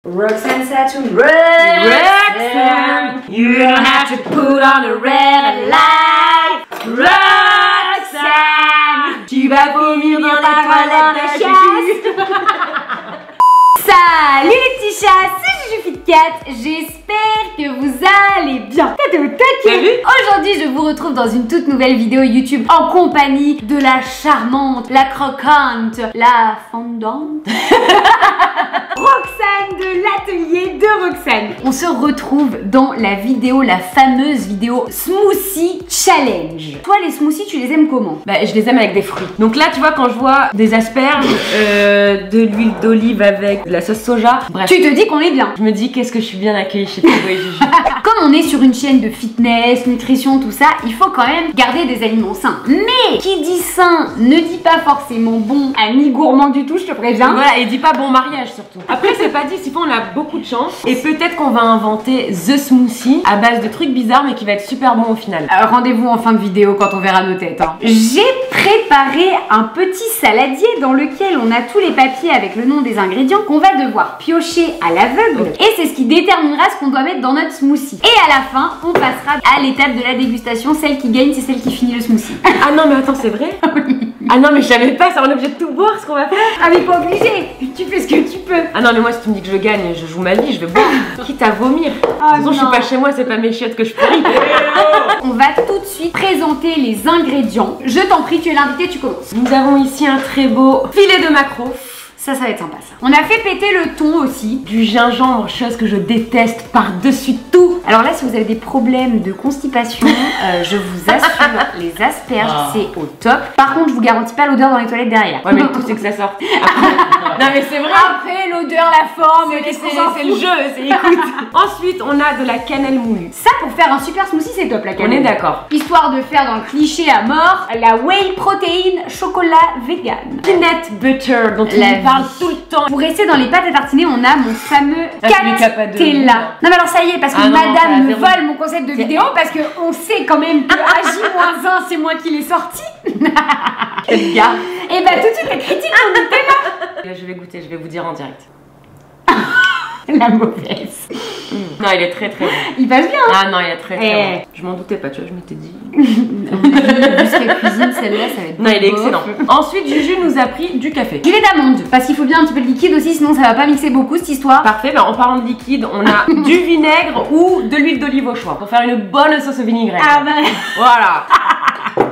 Roxanne said to Roxanne, you don't have to put on a red light. Roxanne, tu vas vomir dans ta toilette de chasse. Salut les petits chats, c'est JujuFit4, j'espère que vous allez bien. Aujourd'hui je vous retrouve dans une toute nouvelle vidéo YouTube en compagnie de la charmante, la croquante, la fondante Roxane de l'atelier de Roxane. On se retrouve dans la vidéo, la fameuse vidéo Smoothie Challenge. Toi les smoothies tu les aimes comment? Bah je les aime avec des fruits. Donc là tu vois quand je vois des asperges, de l'huile d'olive avec de la sauce soja, bref. Tu te dis qu'on est bien. Je me dis qu'est-ce que je suis bien accueillie chez toi et Juju. Comme on est sur une chaîne de fitness, nutrition, tout ça, il faut quand même garder des aliments sains. Mais qui dit sain ne dit pas forcément bon, ni gourmand du tout, je te préviens. Voilà, et dis pas bon mariage surtout. Après c'est pas dit, s'il faut on a beaucoup de chance. Et peut-être qu'on va inventer The Smoothie à base de trucs bizarres mais qui va être super bon au final. Rendez-vous en fin de vidéo quand on verra nos têtes. Hein. J'ai préparé un petit saladier dans lequel on a tous les papiers avec le nom des ingrédients qu'on va devoir piocher à l'aveugle. Et c'est ce qui déterminera ce qu'on doit mettre dans notre smoothie. Et à la fin, on passera à l'étape de la dégustation. Celle qui gagne, c'est celle qui finit le smoothie. Ah non mais attends, c'est vrai? Oui. Ah non mais je savais pas, ça on est obligé de tout boire ce qu'on va faire. Ah mais pas obligé, tu fais ce que tu peux. Ah non mais moi si tu me dis que je gagne, je joue ma vie, je vais boire. Quitte à vomir. Ah, de toute façon je suis pas chez moi, c'est pas mes chiottes que je pourris. On va tout de suite présenter les ingrédients. Je t'en prie, tu es l'invité, tu commences. Nous avons ici un très beau filet de maquereau. Ça va être sympa ça. On a fait péter le thon aussi. Du gingembre, chose que je déteste par-dessus tout. Alors là, si vous avez des problèmes de constipation, je vous assure, les asperges, c'est au top. Par contre, je vous garantis pas l'odeur dans les toilettes derrière. Ouais, mais le tout, c'est que ça sort. Après... non, mais c'est vrai. Après, l'odeur, la forme, c'est le jeu, c'est écoute. Ensuite, on a de la cannelle moulue. Ça, pour faire un super smoothie, c'est top la cannelle. On est d'accord. Histoire de faire dans le cliché à mort, la whey protéine chocolat vegan. Peanut butter, dont on parle tout le temps. Pour rester dans les pâtes à tartiner, on a mon fameux Catella. Non mais alors ça y est, parce que madame me vole mon concept de vidéo, parce que on sait quand même que AJ-1 c'est moi qui l'ai sorti. Quel gars. Et bah tout de suite la critique on était là. Je vais goûter, je vais vous dire en direct. La mauvaise. Non, il est très très bon. Il passe bien. Ah non, il est très très bon. Je m'en doutais pas, tu vois, je m'étais dit. Jusqu'à cuisine, celle-là, ça va être. Non, il est excellent. Ensuite, Juju nous a pris du café. Du lait d'amande, parce qu'il faut bien un petit peu de liquide aussi, sinon ça va pas mixer beaucoup cette histoire. Parfait, ben en parlant de liquide, on a du vinaigre ou de l'huile d'olive au choix pour faire une bonne sauce au vinaigrette. Ah bah. Voilà.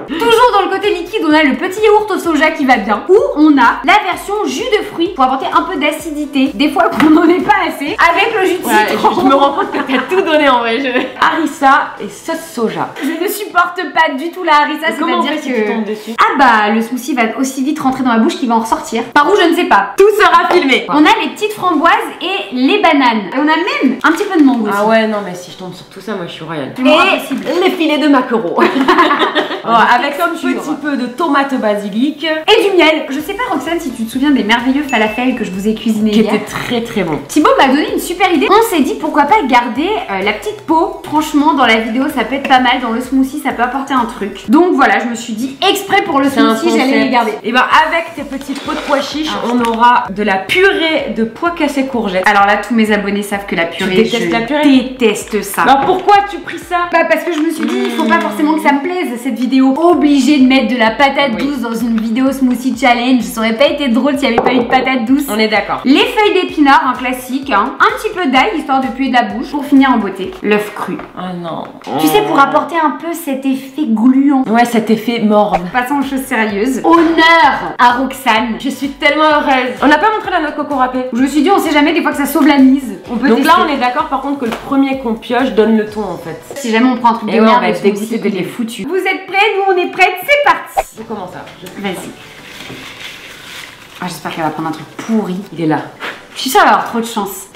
Toujours dans le côté liquide, on a le petit yaourt au soja qui va bien. Ou on a la version jus de fruits pour apporter un peu d'acidité. Des fois qu'on n'en est pas assez. Avec le jus de citron. Je me rends compte que t'as tout donné en vrai. Harissa et sauce soja. Je ne supporte pas du tout la harissa, c'est-à-dire que... tu tombes dessus? Ah bah le smoothie va aussi vite rentrer dans ma bouche qu'il va en ressortir. Par où je ne sais pas. Tout sera filmé. On a les petites framboises et les bananes. Et on a même un petit peu de mangue aussi. Ah ouais non mais si je tombe sur tout ça, moi je suis royale. Et les filets de maquereau. Avec un petit peu de tomate basilic et du miel. Je sais pas Roxane si tu te souviens des merveilleux falafels que je vous ai cuisinés hier. Qui étaient très très bons. Thibaut m'a donné une super idée. On s'est dit pourquoi pas garder la petite peau. Franchement dans la vidéo ça peut être pas mal. Dans le smoothie ça peut apporter un truc. Donc voilà, je me suis dit exprès pour le smoothie j'allais les garder. Et ben avec tes petites pots de pois chiches on aura de la purée de pois cassés courgettes. Alors là tous mes abonnés savent que la purée, déteste ça. Alors pourquoi tu pris ça? Bah parce que je me suis dit il faut pas forcément que ça me plaise cette vidéo. Obligée de mettre de la patate douce dans une vidéo smoothie challenge. Ça aurait pas été drôle s'il n'y avait pas eu de patate douce. On est d'accord. Les feuilles d'épinards, un classique, hein. Un petit peu d'ail histoire de puer de la bouche. Pour finir en beauté, l'œuf cru. Oh non. Tu sais, pour apporter un peu cet effet gluant. Ouais, cet effet morne. Passons aux choses sérieuses. Honneur à Roxane. Je suis tellement heureuse. On n'a pas montré la noix coco râpée. Je me suis dit, on sait jamais, des fois que ça sauve la mise. On peut donc tester. là, on est d'accord par contre que le premier qu'on pioche donne le ton en fait. Si jamais on prend un truc de merde, on va être dégoûté de les foutus. Vous êtes prêts? Nous, on est prêtes. C'est parti. Je commence ça. Vas-y. Ah, j'espère qu'elle va prendre un truc pourri. Il est là. Je suis sûre qu'elle va avoir trop de chance.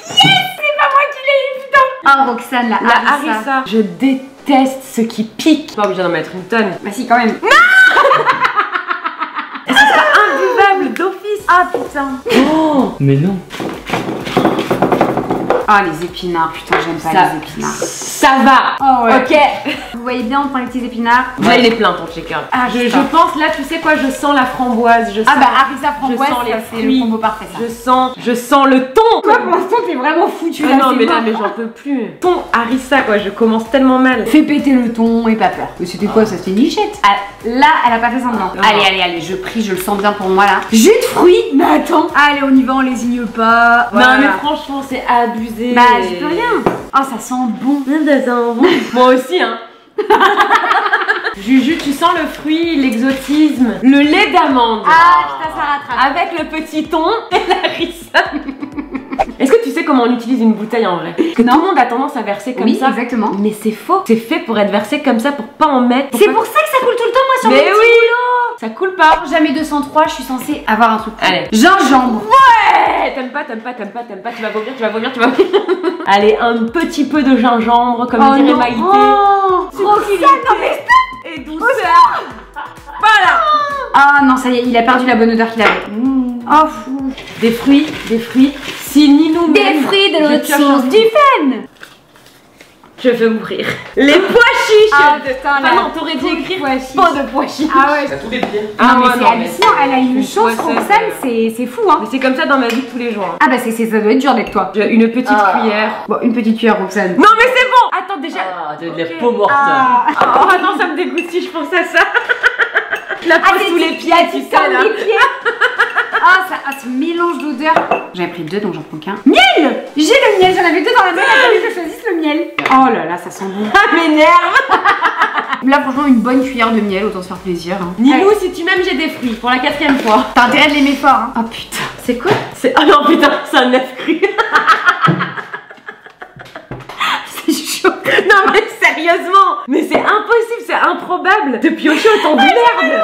Yes, c'est pas moi qui l'ai eu, putain. Oh, Roxane, la harissa. Je déteste ce qui pique. Pas obligé d'en mettre une tonne. Bah si, quand même. Non. Et ce sera imbuvable d'office. Ah putain. Oh, mais non. Ah, les épinards, putain, j'aime pas les épinards. Ça va. Oh ouais. Ok. Vous voyez bien, on prend les petits épinards. Là, il est plein ton shaker. Ah, je pense, là, tu sais quoi, je sens la framboise. Je sens, ah bah, harissa framboise, je sens les c'est le fruits. combo parfait, ça. Je sens le thon. Toi, pour l'instant, t'es vraiment foutu là. Non, mais là, mais j'en peux plus. Thon, harissa, quoi, je commence tellement mal. Fais péter le thon et pas peur. Mais c'était quoi ça? C'était une lichette. Ah, là, elle a pas fait semblant. Allez, je prie, je le sens bien pour moi là. Jus de fruits. Mais attends. Allez, on y va, on lésigne pas. Voilà. Non, mais franchement, c'est abusé. Bah, j'y peux rien. Oh, ça sent bon. Moi aussi, hein. Juju, tu sens le fruit, l'exotisme, le lait d'amande. Ah, putain, ça rattrape. Avec le petit thon et la harissa. Est-ce que tu sais comment on utilise une bouteille en vrai? Parce que Non. tout le monde a tendance à verser comme Oui, ça. exactement. Mais c'est faux. C'est fait pour être versé comme ça, pour pas en mettre. C'est pour ça que ça coule tout le temps, moi, sur Mais mes petits oui. boulots. Ça coule pas. Jamais 203, je suis censée avoir un truc. Allez. Gingembre. Ouais. T'aimes pas. Tu vas vomir. Allez, un petit peu de gingembre, comme dirait non. Maïté. Oh, Roxane, non mais Et douceur. Voilà. Ah non, ça y est, il a perdu la bonne odeur qu'il avait. Oh, fou. Des fruits. Si ni nous Des fruits de l'autre source du fen. Je veux mourir. Les pois chiches. Ah putain, Ah non, t'aurais dû écrire pois chiches. pas de pois chiches. Ah ouais. T'as tous les pieds. Non, mais ouais, c'est non, mais hallucinant, elle a une une chance, poisseuse, Roxane, c'est fou hein. Mais c'est comme ça dans ma vie de tous les jours. Hein. Ah bah ça doit être dur d'être toi. J'ai une petite cuillère. Bon, une petite cuillère, Roxane. Non mais c'est bon. Attends déjà. Ah, t'as de Ok. la peau morte. Oh non, ça me dégoûte si je pense à ça. La peau sous les pieds, tu sais là. les pieds. Ce mélange d'odeurs. J'avais pris 2 donc j'en prends qu'un. Miel. J'ai le miel, j'en avais 2 dans la main, il a fallu que je choisisse le miel. Oh là là, ça sent bon. Ça m'énerve. Là franchement une bonne cuillère de miel, autant se faire plaisir. Hein. Nilou, si tu m'aimes, j'ai des fruits pour la 4e fois. T'as intérêt de l'aimer fort hein. Oh putain. C'est quoi? C'est oh non putain, c'est un œuf cru. C'est chaud. Non mais sérieusement, mais c'est impossible, c'est improbable de piocher autant de merde.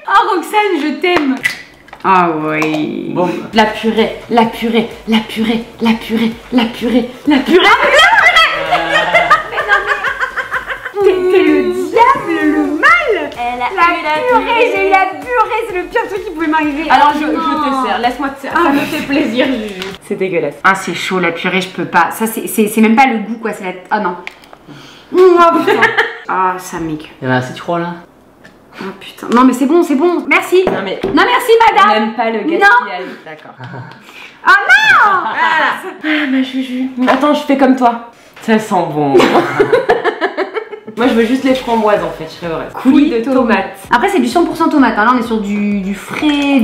Oh Roxane, je t'aime. Ah oui. Bon, La purée. T'es le diable, le mal. La purée, j'ai eu la purée, c'est le pire truc qui pouvait m'arriver. Alors Oh je non. te sers, laisse-moi te servir, ça me fait plaisir Juju. C'est dégueulasse. Ah c'est chaud la purée, je peux pas. Ça c'est même pas le goût quoi, c'est la... Ah non. Oh putain. Ah ça m'écoeure. il y en a assez, tu crois là? Oh putain. Non mais c'est bon, merci. Non mais Non merci on madame. n'aime pas le gaspillage. D'accord. Oh non. Ah ma Juju. Attends, je fais comme toi. Ça sent bon. Moi je veux juste les framboises en fait, je serais heureuse. Coulis de tomates. Après c'est du 100% tomate, hein. Là on est sur du frais,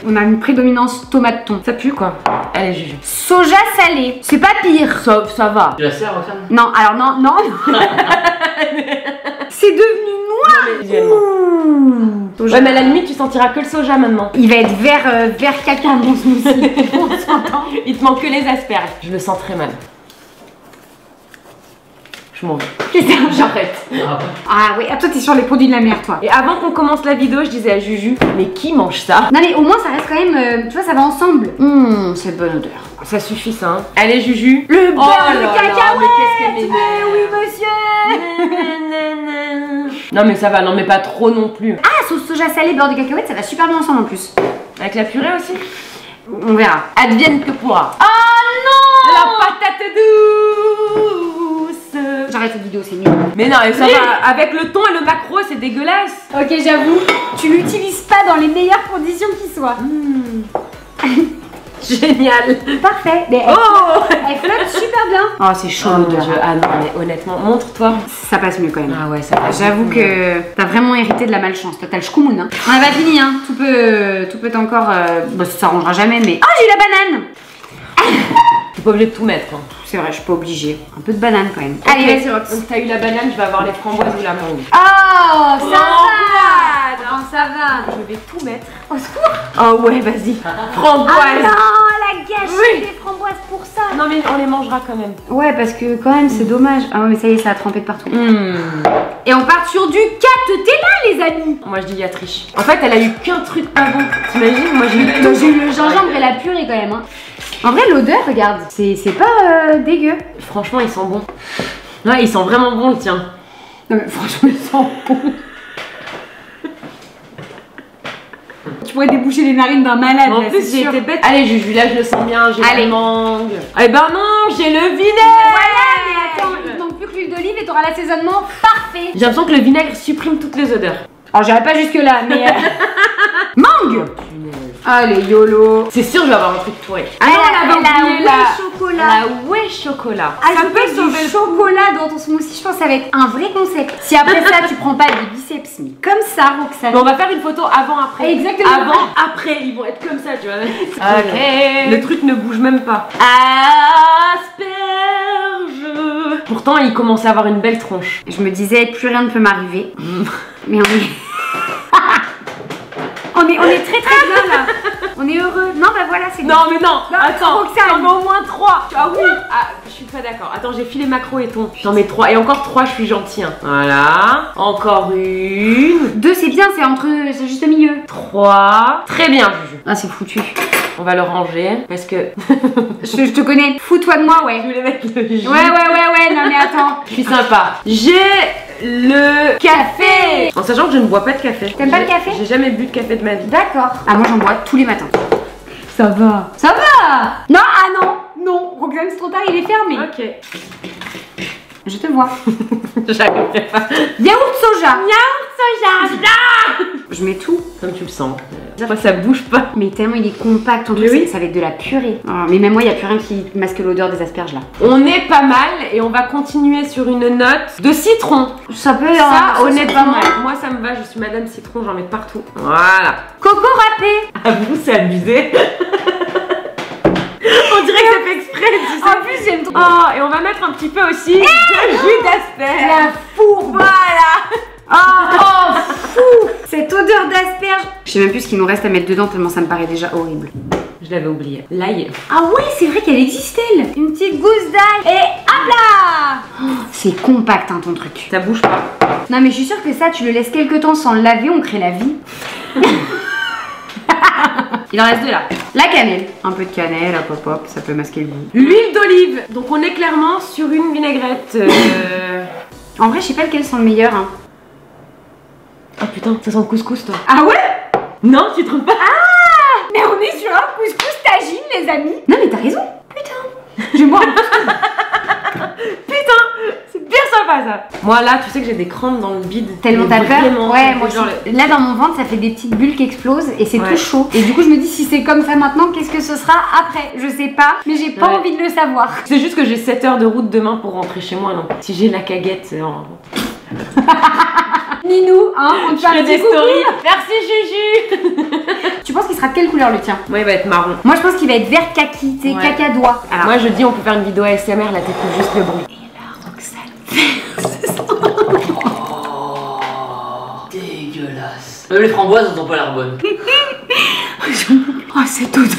on a une prédominance tomate-thon. Ça pue quoi? Allez Juju. Soja salé, c'est pas pire. Ça va. Tu la sers, Roxane? Non, alors non. C'est devenu noir. Visuellement. Ouais mais à la limite tu sentiras que le soja maintenant. Il va être vert caca mon smoothie. On s'entend. Il te manque que les asperges. Je le sens très mal. Je m'en vais. Qu'est-ce que c'est? J'arrête. Ah, Ah oui, ah, toi t'es sur les produits de la mer toi. Et avant qu'on commence la vidéo, je disais à Juju, mais qui mange ça? Non mais au moins ça reste quand même, tu vois ça va ensemble. Cette bonne odeur. Ça suffit ça hein. Allez Juju. Le beurre Oh de là là, cacahuète. mais qu'est-ce qu'elle m'énerve. Mais oui monsieur. Non mais ça va, non mais pas trop non plus. Ah sauce soja salé, beurre de cacahuète, ça va super bien ensemble en plus. Avec la purée aussi? On verra. Advienne que pourra. Oh non. La patate douce. J'arrête cette vidéo, c'est nul. Mais non, et ça va, avec le thon et le maquereau, c'est dégueulasse. Ok j'avoue, tu l'utilises pas dans les meilleures conditions qui soient. Génial. Parfait. Mais elle flotte super bien. Oh c'est chaud Oh mon l'odeur. Dieu, ah non mais honnêtement, montre-toi. Ça passe mieux quand même. Ah ouais, ça passe. J'avoue que t'as vraiment hérité de la malchance. Toi, t'as le schkoumoun. Hein. On n'a pas fini, hein. Tout peut encore. Bah, ça s'arrangera jamais, mais. Oh, j'ai eu la banane. T'es pas obligé de tout mettre. Hein. C'est vrai, je suis pas obligée. Un peu de banane quand même. Ok, Allez, vas-y, Rox. donc t'as eu la banane, je vais avoir les framboises ou la mangue. Oh, ça va. Oh, Non, ça va. Je vais tout mettre. Au secours. Oh ouais, vas-y. Ah Framboise. non, la gâchée Oui. des framboises pour ça. Non mais on les mangera quand même. Ouais, parce que quand même, c'est dommage. Ah ouais, mais ça y est, ça a trempé de partout. Hmm. Et on part sur du Catella, les amis. Moi je dis y'a triche. En fait, elle a eu qu'un truc pas bon. T'imagines? Moi j'ai eu Donc, j'ai eu le gingembre et la purée quand même. Hein. En vrai, l'odeur, regarde, c'est pas dégueu. Franchement, ils sont bons. Ouais, ils sont vraiment bons, le tien. Non, mais franchement, ils sont bons. tu pourrais déboucher les narines d'un malade. En là, plus, c'est j'ai sûr. été bête. Allez, Juju, là, je le sens bien, j'ai Allez. la mangue. Eh ben non, j'ai le vinaigre. Voilà, mais attends, il te manque plus que l'huile d'olive et t'auras l'assaisonnement parfait. J'ai l'impression que le vinaigre supprime toutes les odeurs. Alors j'irai pas jusque là, mais mangue. Allez YOLO. C'est sûr, je vais avoir un truc pourri. Ah Elle non, a- on avait elle a oublié Whey la chocolat. La Whey chocolat. Ah, Ça je peut veux sauver du le chocolat dans ton smoothie, je pense que ça va être un vrai concept. Si après ça tu prends pas des biceps, mais comme ça, Roxane. Mais on va faire une photo avant-après. Exactement. Avant-après, ils vont être comme ça, tu vois. Ok. Le truc ne bouge même pas. Asperge. Pourtant, il commençait à avoir une belle tronche. Je me disais, plus rien ne peut m'arriver. Mais on est... on est très très bien là. On est heureux. Non, bah voilà, c'est Non, mais non, Non, attends, Roxane. j'en mets au moins 3. Ah oui. Ah, je suis pas d'accord. Attends, j'ai filé macro et thon. J'en mets 3. Et encore 3, je suis gentil. Hein. Voilà. Encore une. 2 c'est bien, c'est juste au milieu. 3. Très bien, Juju. Ah, c'est foutu. On va le ranger parce que Je te connais. Fous-toi de moi, ouais. je voulais mettre le jus. Ouais, non mais attends. Je suis sympa. J'ai le café. En sachant que je ne bois pas de café. T'aimes pas le café? J'ai jamais bu de café de ma vie. D'accord. Ah, moi j'en bois tous les matins. Ça va. Ça va. Non, ah non. Non, Roxane, c'est trop tard, il est fermé. Ok. Je te vois. J'arriverai pas. Yaourt soja. Yaourt soja. Je mets tout. Comme tu le sens. Moi, ça bouge pas. Mais tellement il est compact, ton truc, Oui. ça va être de la purée. Oh, mais même moi, il n'y a plus rien qui masque l'odeur des asperges là. On est pas mal et on va continuer sur une note de citron. Ça peut, Ça, honnêtement, c'est pas mal. moi ça me va. Je suis Madame Citron, j'en mets partout. Voilà. Coco râpé. À vous, c'est abusé. On dirait que c'est fait exprès, tu sais. En plus, j'aime trop. Oh, et on va mettre un petit peu aussi de jus d'asperge. La fourbe. Voilà. Oh, fou. Cette odeur d'asperge. Je sais même plus ce qu'il nous reste à mettre dedans tellement ça me paraît déjà horrible. Je l'avais oublié. L'ail. Ah ouais, c'est vrai qu'elle existe elle. Une petite gousse d'ail et hop là. Oh, c'est compact hein, ton truc. Ça bouge pas. Non mais je suis sûre que ça, tu le laisses quelques temps sans le laver, on crée la vie. Il en reste 2 là. La cannelle. Un peu de cannelle, hop hop hop, ça peut masquer le goût. L'huile d'olive. Donc on est clairement sur une vinaigrette. En vrai, je sais pas lequel sont le meilleur. Hein. Oh putain, ça sent le couscous toi. Ah ouais. Non, tu te trompes pas. Mais on est sur un couscous tagine, les amis. Non mais t'as raison. Putain. Je vais boire. Putain, c'est bien sympa ça. Moi là, tu sais que j'ai des crampes dans le bide. Tellement Mais t'as peur. vraiment, Ouais, moi genre aussi. Là dans mon ventre, ça fait des petites bulles qui explosent et c'est Ouais. tout chaud. Et du coup, je me dis si c'est comme ça maintenant, qu'est-ce que ce sera après? Je sais pas, mais j'ai pas Ouais. envie de le savoir. C'est juste que j'ai 7 heures de route demain pour rentrer chez moi. Non. Si j'ai la caguette, Ninou, hein, on te je fait un ferai petit des coucou. stories. Merci Juju. Tu penses qu'il sera de quelle couleur le tien? Moi, il va être marron. Moi, je pense qu'il va être vert kaki, tu sais, Ouais. cacadois. Alors, Moi, je dis, on peut faire une vidéo ASMR, là, t'écoutes juste le bruit. Dégueulasse. Même les framboises, elles ont pas l'air bonnes. oh, cette odeur.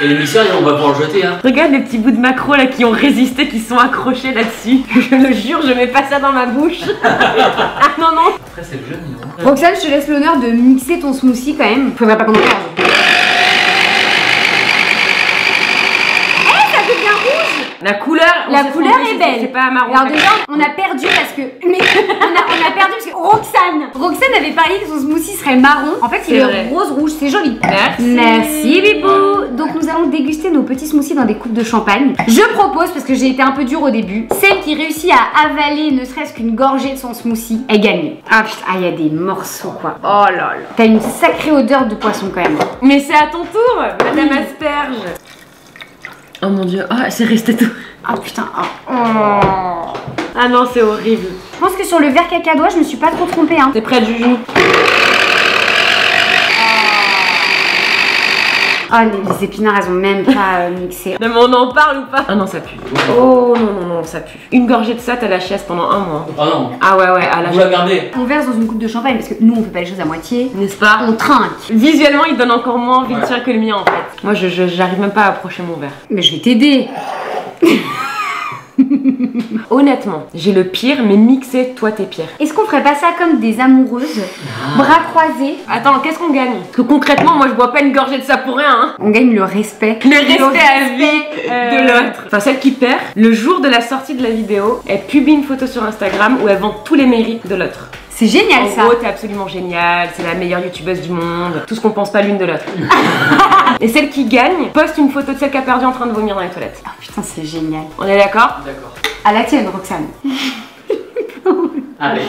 Et les mixeurs, on va pouvoir le jeter, hein. Regarde les petits bouts de macro là qui ont résisté, qui sont accrochés là-dessus. Je le jure, je mets pas ça dans ma bouche. Ah non, non. Après, c'est le jeune, non. Roxane, je te laisse l'honneur de mixer ton smoothie quand même. Faudrait pas qu'on en parle. La couleur, on La s'est couleur trompé, est belle. C'est pas marron. Alors déjà, on a perdu parce que... Mais on a perdu parce que Roxane avait parié que son smoothie serait marron. En fait, il C'est est vrai. rose-rouge, c'est joli. Merci. Merci Bibou. Donc nous allons déguster nos petits smoothies dans des coupes de champagne. Je propose, parce que j'ai été un peu dure au début, celle qui réussit à avaler ne serait-ce qu'une gorgée de son smoothie, elle gagne. Ah putain, il y a des morceaux quoi. Oh là là. T'as une sacrée odeur de poisson quand même. Mais c'est à ton tour, Madame Asperge. Oh mon dieu, ah, c'est resté tout. Ah putain, oh. Ah non, c'est horrible. Je pense que sur le verre cacadois, je me suis pas trop trompée hein. T'es prête, Juju? Ah, les épinards, elles ont même pas mixé. Non, mais on en parle ou pas? Ah non, ça pue. Oh non, non, non, ça pue. Une gorgée de ça, t'as la chiasse pendant un mois. Ah non. Ah ouais, ouais, à la Vous la gardez. On verse dans une coupe de champagne parce que nous, on fait pas les choses à moitié. N'est-ce pas? On trinque. Visuellement, il donne encore moins envie de Ouais. tirer que le mien en fait. Moi, j'arrive même pas à approcher mon verre. Mais je vais t'aider. Honnêtement, j'ai le pire, mais mixé, toi t'es pire. Est-ce qu'on ferait pas ça comme des amoureuses, bras croisés? Attends, qu'est-ce qu'on gagne? Parce que concrètement, moi je bois pas une gorgée de ça pour rien, hein. On gagne le respect. Le respect à vie de l'autre. Enfin, celle qui perd, le jour de la sortie de la vidéo, elle publie une photo sur Instagram où elle vend tous les mérites de l'autre. C'est génial En ça. gros, t'es absolument géniale, c'est la meilleure youtubeuse du monde, tout ce qu'on pense pas l'une de l'autre. Et celle qui gagne poste une photo de celle qui a perdu en train de vomir dans les toilettes. Oh putain, c'est génial. On est d'accord? D'accord. À la tienne, Roxane. Allez.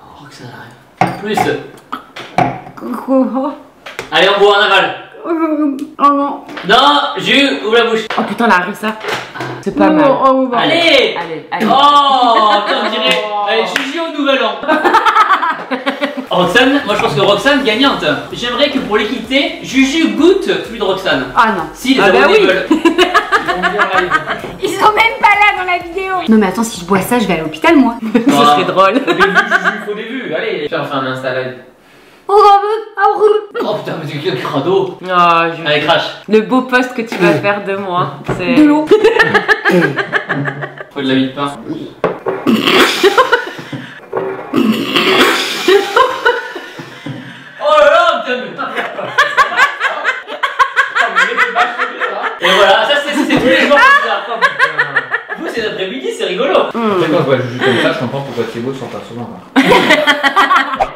Oh, que ça arrive. Plus. Allez, on boit en aval. Oh non. Non, jus, ouvre la bouche. Oh putain, la rue ça. C'est pas mal. Allez. Allez. Oh, putain, on dirait. Allez, Juju au nouvel an. Roxane, moi je pense que Roxane gagnante. J'aimerais que pour l'équité, Juju goûte plus de Roxane. Ah non. Si les Ah bah abonnés oui. veulent. Ils vont bien en live. Ils sont même pas là dans la vidéo. Non mais attends, si je bois ça, je vais à l'hôpital moi. Ce serait drôle. Faut des vues, Juju, faut des vues. Allez, faire un Insta live. Oh putain, mais c'est quel crado. Oh, Allez, crash. le beau post que tu vas faire de moi, c'est... De l'eau. Faut de la vie de pain. Oh là là, putain, mais... Et voilà, ça c'est tous les jours comme ça. Vous, c'est l'après-midi, c'est rigolo. Quand je vois Juju comme ça, je comprends pourquoi Thibaut s'en passe souvent.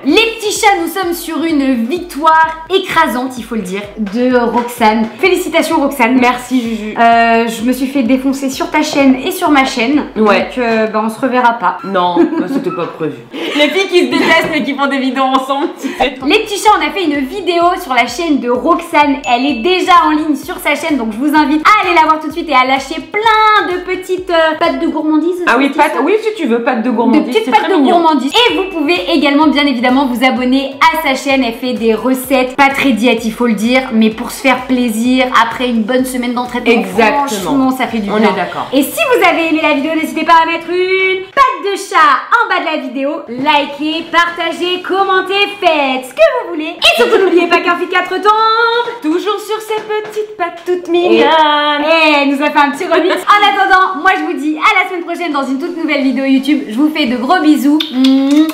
Les petits chats, nous sommes sur une victoire écrasante, il faut le dire, de Roxane. Félicitations Roxane. Merci Juju. Je me suis fait défoncer sur ta chaîne et sur ma chaîne. Ouais. Donc on se reverra pas. Non, c'était pas prévu. Les filles qui se détestent mais qui font des vidéos ensemble, tu sais. Les petits chats, on a fait une vidéo sur la chaîne de Roxane. Elle est déjà en ligne sur sa chaîne, donc je vous invite à aller la voir tout de suite et à lâcher plein de petites pâtes de gourmandise. Ah oui, c'est pâtes, ça oui si tu veux, pâtes de de gourmandise, petites c'est pâtes très de mignon. gourmandise. Et vous pouvez également bien évidemment vous abonner à sa chaîne. Elle fait des recettes pas très diètes, il faut le dire, mais pour se faire plaisir après une bonne semaine d'entraînement. Exactement. Franchement, ça fait du bien. On est d'accord. Et si vous avez aimé la vidéo, n'hésitez pas à mettre une patte de chat en bas de la vidéo. Likez, partagez, commentez, faites ce que vous voulez. Et surtout n'oubliez pas qu'un fit 4 tombe. Toujours sur ces petites pattes toutes mignonnes. Et elle nous a fait un petit remix. En attendant, moi je vous dis à la semaine prochaine dans une toute nouvelle vidéo YouTube. Je vous fais de gros bisous.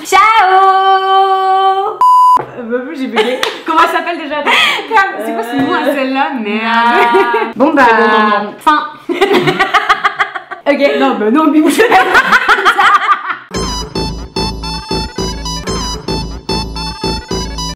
Ciao. J'ai bugué. Comment elle s'appelle déjà? C'est quoi ce mot à celle-là? Merde. Bon bah. C'est bon, non. Fin. Ok, non, bah non, mais vous